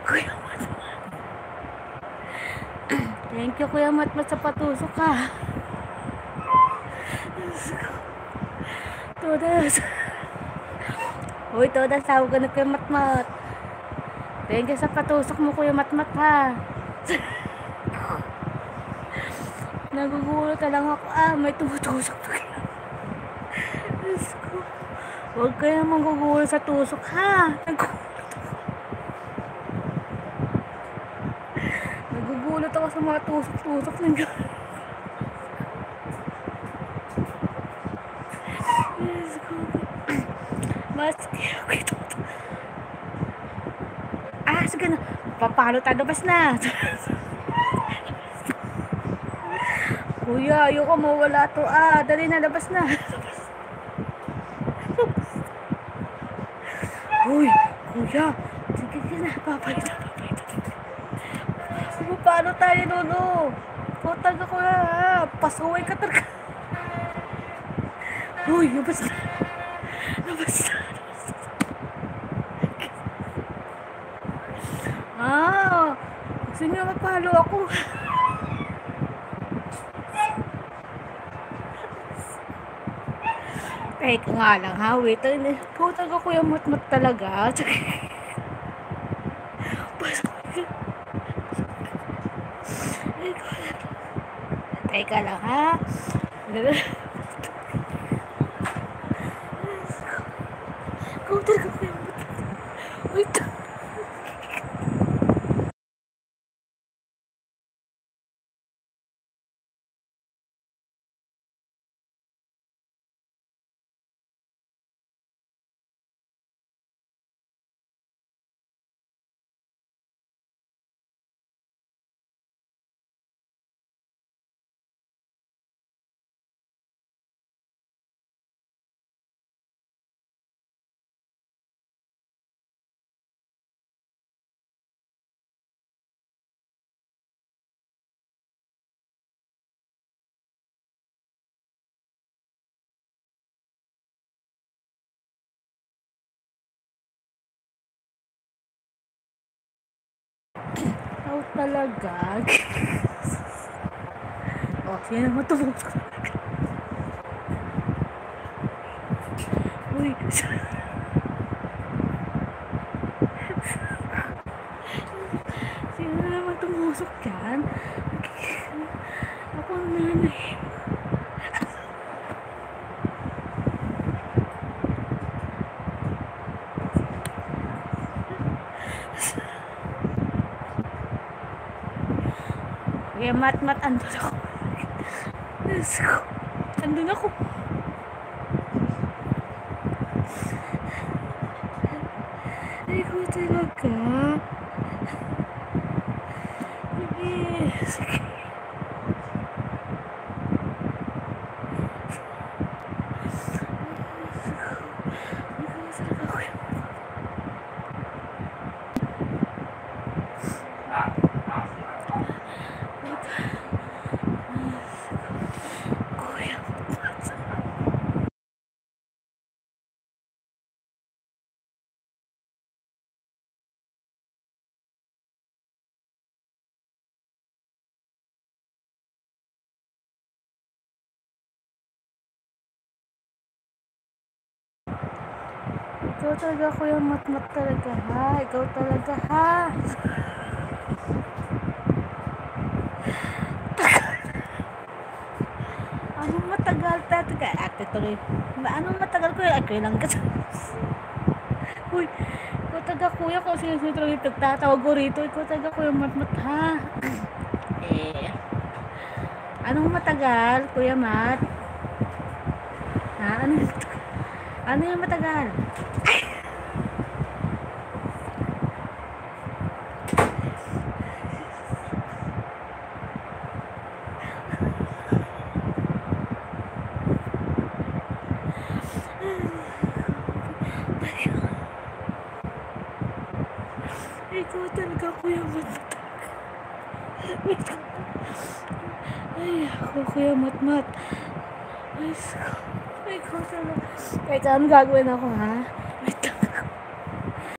Kuya Matmat. Thank you, Kuya Matmat, sa patusok ka. Todas. Uy, Todas, tawag ka na Kuya Matmat. Thank you sa patusok mo, Kuya Matmat, ha. Nagugulat ka lang ako. May tumutusok pa kayo. Huwag kayo magugulat sa tusok, ha. Nagugulat ako sa mga tusok-tusok ng mas ito. Sige na. Papalo tayo, labas na. Kuya, ayoko mawala to. Dali na, labas na. Uy, kuya. Sige na, papalo. Paano tayo, Lolo? Kutag ako na, ha. Pasuway ka talaga. Uy, labas na. Labas na. Gusto niyo mapalo ako. Teka nga lang, ha. Wait. Kutag ako yung matmat talaga. Teka lang, ha. Kutag ako yung matmat. Wait. Talaga. Sino naman tumusok? Uy. Sino naman tumusok yan? Ako ang nanay. Kaya matmat, andun ako. Andun ako. Ay, ko talaga. Sige. Ikaw talaga, Kuya Matmat talaga, ha? Ikaw talaga, ha? Anong matagal? Ate tuloy. Anong matagal, Kuya? Kuya lang kasi. Uy, ikaw talaga, Kuya. Kung sino talaga yung pagtatawag ko rito. Ikaw talaga, Kuya Matmat, ha? Anong matagal, Kuya Mat? Ha? Ano yung matagal? Ikaw talaga, Kuya Matmat. Ay, ako, Kuya Matmat. Ay, ikaw talaga. Kahit saan gagawin ako, ha?